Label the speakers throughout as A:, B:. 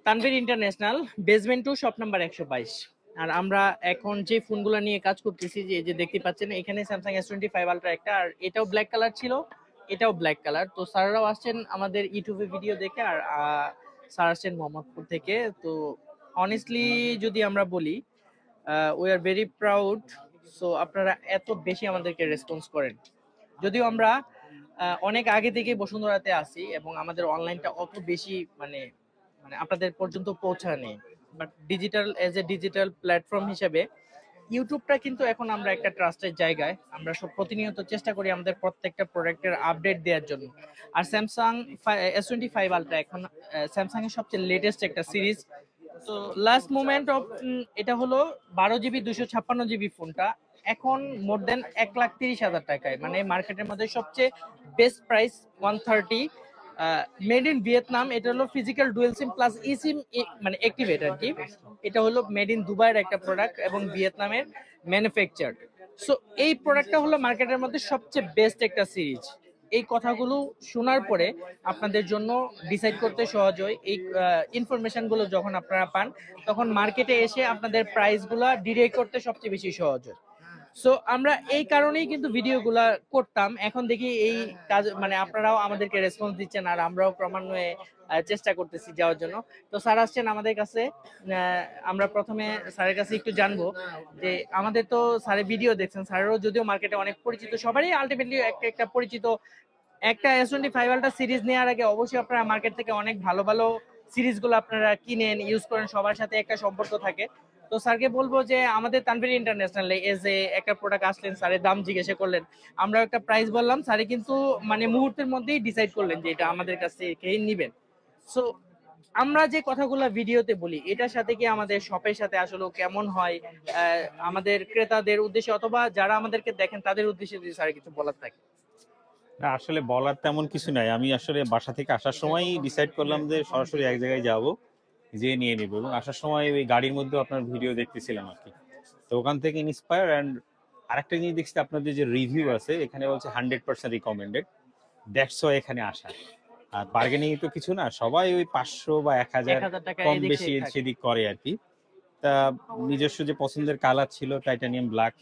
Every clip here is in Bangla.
A: Tanvir international, basement 2, shop number 122। আর আমরা এখন যে ফোনগুলো নিয়ে কাজ করতেছি, যে দেখতে পাচ্ছেন এখানে স্যামসাং S25 আলট্রা একটা, আর এটাও ব্ল্যাক কালার ছিল, এটাও ব্ল্যাক কালার। তো স্যাররাও আসছেন আমাদের ইউটিউবে ভিডিও দেখে, আর স্যার আসছেন মোহাম্মদপুর থেকে। তো অনেস্টলি যদি আমরা বলি, we are very proud. So আপনারা এত বেশি আমাদেরকে রেসপন্স করেন, যদিও আমরা অনেক আগে থেকে বসুন্ধরাতে আসি এবং আমাদের অনলাইনটা অত বেশি মানে মানে আপনাদের পর্যন্ত পৌঁছায়নি, but digital as a digital platform হিসেবে ইউটিউবটা কিন্তু এখন আমরা একটা ট্রাস্টের জায়গায়। আমরা সব প্রতিনিয়ত চেষ্টা করি আমাদের প্রত্যেকটা প্রোডাক্টের আপডেট দেওয়ার জন্য। আর স্যামসাং S25 আলট্রা এখন স্যামসাং এর সবচেয়ে লেটেস্ট একটা সিরিজ। তো লাস্ট মোমেন্ট অফ এটা হলো 12 GB 256 GB ফোনটা এখন মোর দেন 1,30,000 টাকায়, মানে মার্কেটের মধ্যে সবচেয়ে best price 130। Made in Vietnam, এটা হলো ফিজিক্যাল ডুয়েল সিম প্লাস ই সিম, মানে অ্যাক্টিভেট আর কি। এটা হলো মেড ইন দুবাইয়ের একটা প্রোডাক্ট এবং ভিয়েতনামের ম্যানুফ্যাকচার। সো এই প্রোডাক্টটা হলো মার্কেটের মধ্যে সবচেয়ে বেস্ট একটা সিরিজ। এই কথাগুলো শোনার পরে আপনাদের জন্য ডিসাইড করতে সহজ হয়। এই ইনফরমেশন গুলো যখন আপনারা পান, তখন মার্কেটে এসে আপনাদের প্রাইস গুলা ডিরেক্ট করতে সবচেয়ে বেশি সহজ হয়। সো আমরা এই কারণেই কিন্তু ভিডিওগুলা করতাম। এখন দেখি এই কাজ মানে আপনারাও আমাদেরকে রেসপন্স দিচ্ছেন, আর আমরাও ক্রমান্বয়ে চেষ্টা করতেছি যাওয়ার জন্য। তো স্যার আসছেন আমাদের কাছে। আমরা প্রথমে স্যারের কাছে একটু জানবো যে আমাদের তো স্যারের ভিডিও দেখছেন, স্যারেরও যদিও মার্কেটে অনেক পরিচিত, সবারই আলটিমেটলি একটা একটা পরিচিত। একটা S25 আলট্রা সিরিজ নেওয়ার আগে অবশ্যই আপনারা মার্কেট থেকে অনেক ভালো ভালো সিরিজগুলো আপনারা কিনেন, ইউজ করেন, সবার সাথে একটা সম্পর্ক থাকে। তো স্যারকে বলবো যে আমাদের তানভীর ইন্টারন্যাশনাল এজ এ একটা প্রোডাক্ট আসলেন, স্যারের দাম জিজ্ঞাসা করলেন, আমরা একটা প্রাইস বললাম, স্যারে কিন্তু মানে মুহূর্তের মধ্যেই ডিসাইড করলেন যে এটা আমাদের কাছ থেকে নিবেন। সো আমরা যে কথাগুলো ভিডিওতে বলি, এটার সাথে কি আমাদের শপের সাথে আসলে কেমন হয়, আমাদের ক্রেতাদের উদ্দেশ্যে অথবা যারা আমাদেরকে দেখেন তাদের উদ্দেশ্যে যদি স্যার কিছু বলার থাকে।
B: না, আসলে বলার তেমন কিছু নাই। আমি আসলে বাসা থেকে আসার সময় ডিসাইড করলাম যে সরাসরি এক জায়গায় যাব, যে নিয়ে নিব, এবং আসার সময় ওই গাড়ির মধ্যে আপনার ভিডিও দেখতেছিলাম আর কি। তো ওখান থেকে ইন্সপায়ার। অ্যান্ড আরেকটা জিনিস দেখছি, আপনাদের যে রিভিউ আছে এখানে বলছে 100% রিকমেন্ডেড। দ্যাটস ওয়াই এখানে আসা। আর বার্গেনিং তো কিছু না, সবাই ওই 500 বা 1000
A: টাকা
B: কম
A: এদিক
B: বেশি
A: সেদিক থাকে।
B: সেদিক করে আর কি। তা নিজস্ব যে পছন্দের কালার ছিল টাইটানিয়াম ব্ল্যাক,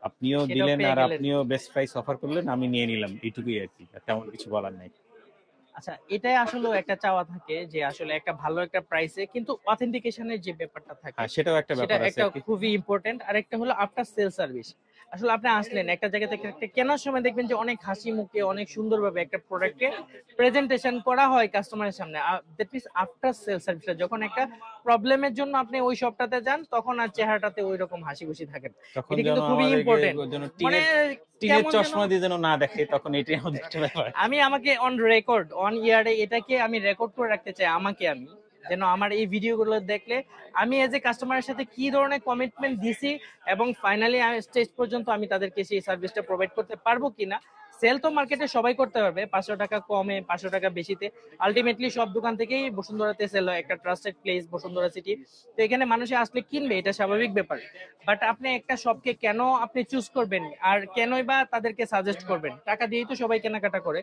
B: আপনিও
A: সেটাও
B: দিলেন,
A: পেয়ে
B: আর
A: গেলেন।
B: আপনিও বেস্ট প্রাইস অফার করলেন, আমি নিয়ে নিলাম, এইটুকুই আর কি, তেমন কিছু বলার নাই।
A: আচ্ছা, এটাই আসলে একটা চাওয়া থাকে যে আসলে একটা ভালো একটা প্রাইসে কিন্তু অথেন্টিকেশনের যে ব্যাপারটা থাকে,
B: হ্যাঁ, সেটাও একটা
A: সেটা
B: ব্যাপার আছে
A: একটা
B: আর কি।
A: খুবই ইম্পর্টেন্ট। আর একটা হলো আফটার সেল সার্ভিস। আসলে আপনি আসলেন একটা জায়গা থেকে একটা কেনার সময় দেখবেন যে অনেক হাসি মুখে অনেক সুন্দরভাবে একটা প্রোডাক্টে প্রেজেন্টেশন করা হয় কাস্টমারের সামনে। দ্যাট মিন্স আফটার সেল সার্ভিসটা যখন একটা প্রবলেমের জন্য আপনি ওই শপটাতে যান, তখন আর চেহারাটাতে ওই রকম হাসি খুশি থাকেন।
B: তখন
A: এটা
B: যেন
A: কিন্তু খুবই
B: আমাদেরকে
A: ইম্পর্টেন্ট।
B: যেন
A: মানে
B: টিনের
A: কেমন যেন
B: চশমা দিয়ে যেন না দেখে, তখন এটাই আমাদের একটা ব্যাপার।
A: আমি আমাকে অন রেকর্ড অন ইয়ারে এটাকে আমি রেকর্ড করে রাখতে চাই, আমাকে আমি যেন আমার এই ভিডিওগুলো দেখলে আমি এজ এ কাস্টমারের সাথে কি ধরনের কমিটমেন্ট দিছি, এবং ফাইনালি আমি স্টেজ পর্যন্ত আমি তাদেরকে সেই সার্ভিসটা প্রোভাইড করতে পারবো কিনা। সেল তো মার্কেটে সবাই করতে পারবে, 500 টাকা কমে 500 টাকা বেশিতে। আলটিমেটলি সব দোকান থেকেই বসুন্ধরাতে সেল হয়, একটা ট্রাস্টেড প্লেস বসুন্ধরা সিটি। তো এখানে মানুষে আসলে কিনবে, এটা স্বাভাবিক ব্যাপার। বাট আপনি একটা শপকে কেন আপনি চুজ করবেন, আর কেনই বা তাদেরকে সাজেস্ট করবেন? টাকা দিয়েই তো সবাই কেনাকাটা করে।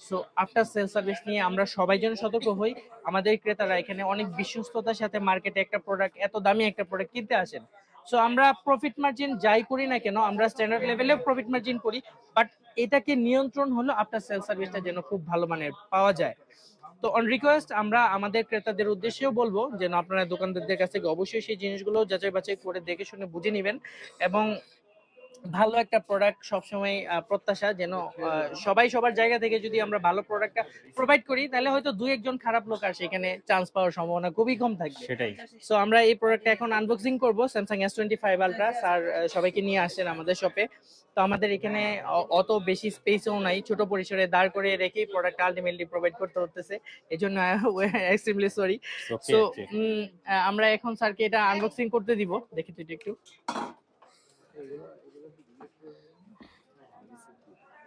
A: সো আফটার সেল সার্ভিস নিয়ে আমরা সবাই যেন সতর্ক হই। আমাদের ক্রেতারা এখানে অনেক বিশ্বস্ততার সাথে মার্কেটে একটা প্রোডাক্ট, এত দামি একটা প্রোডাক্ট কিনতে আসেন। সো আমরা প্রফিট মার্জিন যাই করি না কেন, আমরা স্ট্যান্ডার্ড লেভেলেও প্রফিট মার্জিন করি, বাট এটাকে নিয়ন্ত্রণ হলো আফটার সেল সার্ভিসটা যেন খুব ভালো মানের পাওয়া যায়। তো অন রিকোয়েস্ট আমরা আমাদের ক্রেতাদের উদ্দেশ্যেও বলবো যেন আপনারা দোকানদারদের কাছ থেকে অবশ্যই সেই জিনিসগুলো যাচাই বাছাই করে দেখে শুনে বুঝে নেবেন, এবং ভালো একটা প্রোডাক্ট সবসময় প্রত্যাশা যেন সবাই সবার জায়গা থেকে যদি আমরা ভালো প্রোডাক্টটা প্রোভাইড করি, তাহলে হয়তো দুই একজন খারাপ লোক আর সেখানে চান্স পাওয়ার সম্ভাবনা খুবই কম থাকবে।
B: সেটাই।
A: সো আমরা এই প্রোডাক্টটা এখন আনবক্সিং করব, স্যামসাং S25 আলট্রা। স্যার সবাইকে নিয়ে আসছেন আমাদের শপে। তো আমাদের এখানে অত বেশি স্পেসও নাই, ছোট পরিসরে দাঁড় করে রেখেই প্রোডাক্ট আলটিমেটলি প্রোভাইড করতে হচ্ছে। এই জন্য এক্সট্রিমলি সরি। সো আমরা এখন স্যারকে এটা আনবক্সিং করতে দিব, দেখি তুই একটু।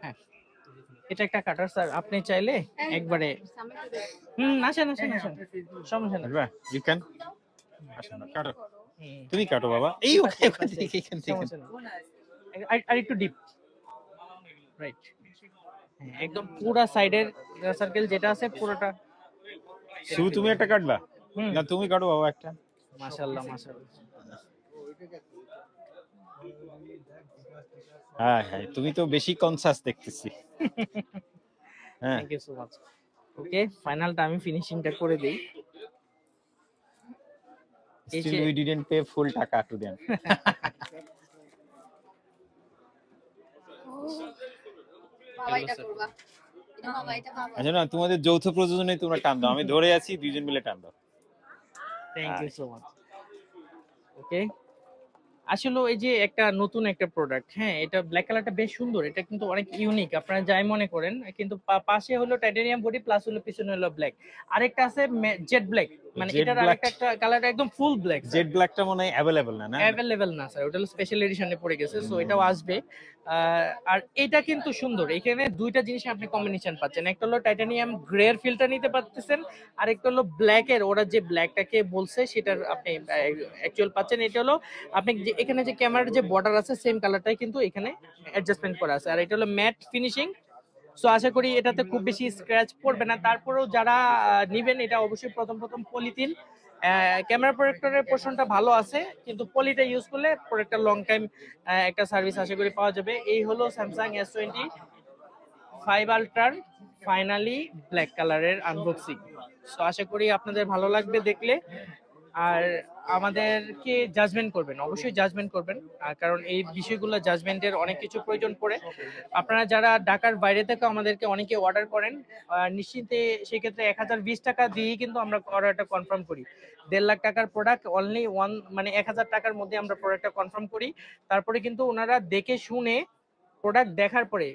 A: হ্যাঁ, এটা একটা কাটার স্যার, আপনি চাইলে একবারে আসেন আসেন আসেন, সমস্যা নেই।
B: You can. আসেন, কাটো, তুমি কাটো বাবা। এই ওখান থেকে এখান থেকে
A: আর একটু ডিপ, রাইট। একদম পুরা সাইডের সার্কেল যেটা আছে পুরোটা।
B: শুধু তুমি একটা কাটবা?
A: হুম,
B: না তুমি কাটো বাবা একটা।
A: মাশাআল্লাহ মাশাআল্লাহ।
B: হ্যাঁ হ্যাঁ, তুমি তো বেশি কনসাস দেখতেছি। হ্যাঁ,
A: থ্যাংক ইউ সো মাচ। ওকে, ফাইনালটা আমি ফিনিশিংটা করে দেই। এই
B: স্টিল
A: যে
B: উই ডিডন্ট পে ফুল টাকা টু দেম।
C: বাবা এটা করবা, এটা বাবা, এটা বাবা।
B: আচ্ছা না, তোমাদের যৌথ প্রযোজনে তোমরা টান দাও, আমি ধরে আছি, দুইজন মিলে টান দাও।
A: Thank you so much. Okay, আসলে এই যে একটা নতুন একটা প্রোডাক্ট, হ্যাঁ এটা ব্ল্যাক কালারটা বেশ সুন্দর, এটা কিন্তু অনেক ইউনিক, আপনারা যাই মনে করেন, কিন্তু পাশে হলো টাইটানিয়াম বডি প্লাস হলো পিছনে হলো ব্ল্যাক। আরেকটা আছে জেড ব্ল্যাক, মানে
B: জেড
A: এটার
B: ব্ল্যাক,
A: আরেকটা একটা কালার একদম ফুল ব্ল্যাক।
B: জেড ব্ল্যাকটা মনে হয় অ্যাভেলেবল না, না?
A: অ্যাভেলেবেল না স্যার, ওটা স্পেশাল এডিশনে পড়ে গেছে, সো এটাও আসবে। আর এটা কিন্তু সুন্দর, এখানে দুইটা জিনিস আপনি কম্বিনেশন পাচ্ছেন, একটা হলো টাইটানিয়াম গ্রের ফিলটা নিতে পারতেছেন, আর একটা হলো ব্ল্যাকের, ওরা যে ব্ল্যাকটাকে বলছে সেটার আপনি অ্যাকচুয়াল পাচ্ছেন। এটা হলো আপনি এখানে যে ক্যামেরার যে বর্ডার আছে সেম কালারটাই কিন্তু এখানে অ্যাডজাস্টমেন্ট করা আছে, আর এটা হলো ম্যাট ফিনিশিং। সো আশা করি এটাতে খুব বেশি স্ক্র্যাচ পড়বে না। তারপরেও যারা নিবেন, এটা অবশ্যই প্রথম প্রথম পলিথিন, ক্যামেরা প্রোটেক্টরের পোর্শনটা ভালো আছে, কিন্তু পলিটা ইউজ করলে প্রোডাক্টটা লং টাইম একটা সার্ভিস আশা করি পাওয়া যাবে। এই হলো স্যামসাং S25 আলট্রার ফাইনালি ব্ল্যাক কালারের আনবক্সিং। সো আশা করি আপনাদের ভালো লাগবে দেখলে, আর আমাদেরকে জাজমেন্ট করবেন, অবশ্যই জাজমেন্ট করবেন, কারণ এই বিষয়গুলো জাজমেন্টের অনেক কিছু প্রয়োজন পড়ে। আপনারা যারা ঢাকার বাইরে থেকে আমাদেরকে অনেকে অর্ডার করেন, নিশ্চিন্তে সেক্ষেত্রে 1020 টাকা দিয়েই কিন্তু আমরা অর্ডারটা কনফার্ম করি। 1.5 লাখ টাকার প্রোডাক্ট অনলি মানে 1000 টাকার মধ্যে আমরা প্রোডাক্টটা কনফার্ম করি। তারপরে কিন্তু ওনারা দেখে শুনে প্রোডাক্ট দেখার পরে,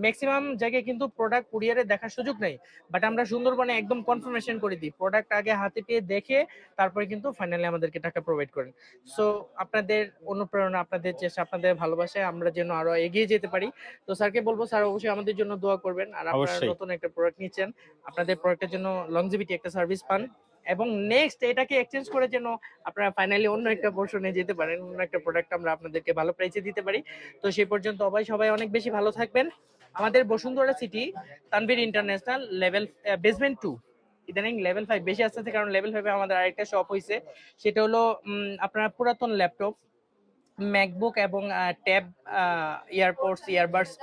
A: ম্যাক্সিমাম জায়গায় কিন্তু প্রোডাক্ট কুরিয়ারে দেখার সুযোগ নেই, বাট আমরা সুন্দরবনে একদম কনফার্মেশন করে দিই, প্রোডাক্ট আগে হাতে পেয়ে দেখে তারপরে কিন্তু ফাইনালি আমাদেরকে টাকা প্রোভাইড করেন। সো আপনাদের অনুপ্রেরণা, আপনাদের চেষ্টা, আপনাদের ভালোবাসায় আমরা যেন আরো এগিয়ে যেতে পারি। তো স্যারকে বলবো, স্যার অবশ্যই আমাদের জন্য দোয়া করবেন, আর আপনারা
B: অবশ্যই।
A: নতুন একটা প্রোডাক্ট নিচ্ছেন, আপনাদের প্রোডাক্টের জন্য লংজিভিটি একটা সার্ভিস পান, এবং নেক্সট এটাকে এক্সচেঞ্জ করে যেন আপনারা ফাইনালি অন্য একটা পোর্শনে যেতে পারেন, অন্য একটা প্রোডাক্ট আমরা আপনাদেরকে ভালো প্রাইসে দিতে পারি। তো সেই পর্যন্ত সবাই অনেক বেশি ভালো থাকবেন। আমাদের Bashundhara city Tanvir international level basement 2, ইদানিং লেভেল 5 বেশি আসতেছে, কারণ লেভেল 5 এ আমাদের আরেকটা শপ হয়েছে, সেটা হলো আপনার পুরাতন ল্যাপটপ, ম্যাকবুক এবং ট্যাব, ইয়ারপডস, ইয়ারবাডস,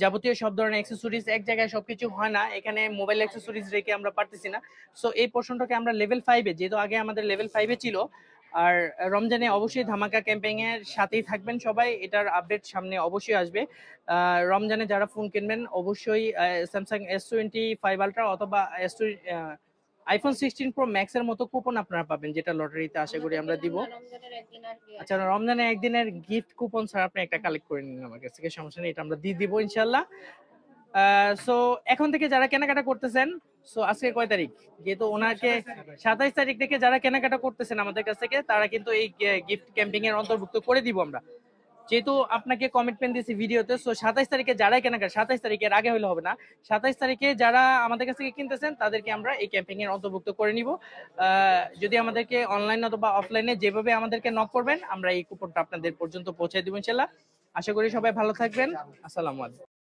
A: যাবতীয় সব ধরনের অ্যাক্সেসরিজ এক জায়গায় সবকিছু হয় না, এখানে মোবাইল অ্যাক্সেসরিজ রেখে আমরা পারতেছি না। সো এই পোর্শনটাকে আমরা লেভেল 5-এ, যেহেতু আগে আমাদের লেভেল 5-এ ছিল, আর রমজানে অবশ্যই ধামাকা ক্যাম্পেইন এর সাথেই থাকবেন সবাই, এটার আপডেট সামনে অবশ্যই আসবে। রমজানে যারা ফোন কিনবেন অবশ্যই স্যামসাং S25 আলট্রা অথবা আইফোন 16 প্রো ম্যাক্স এর মতো কুপন আপনারা পাবেন, যেটা লটারিতে আশা করি আমরা দিব।
C: রমজানের একদিন আসবে।
A: আচ্ছা, রমজানে একদিনের গিফট কুপন স্যার আপনি একটা কালেক্ট করে নিন আমার কাছ থেকে, সমস্যা নেই, এটা আমরা দিয়ে দিব ইনশাল্লাহ। সো এখন থেকে যারা কেনাকাটা করতেছেন, সো আজকে কয় তারিখ, যেহেতু ওনাকে 27 তারিখ থেকে যারা কেনাকাটা করতেছেন আমাদের কাছ থেকে, তারা কিন্তু এই গিফট ক্যাম্পিং এর অন্তর্ভুক্ত করে দিব আমরা, যেহেতু আপনাকে কমিটমেন্ট দিয়েছি ভিডিওতে। সো 27 তারিখে যারাই কেনাকাটা, 27 তারিখের আগে হলে হবে না, 27 তারিখে যারা আমাদের কাছ থেকে কিনতেছেন তাদেরকে আমরা এই ক্যাম্পিং এর অন্তর্ভুক্ত করে নিব। যদি আমাদেরকে অনলাইন অথবা অফলাইনে যেভাবে আমাদেরকে নক করবেন, আমরা এই কুপনটা আপনাদের পর্যন্ত পৌঁছে দিব ইনশাল্লাহ। আশা করি সবাই ভালো থাকবেন। আসসালামু আলাইকুম।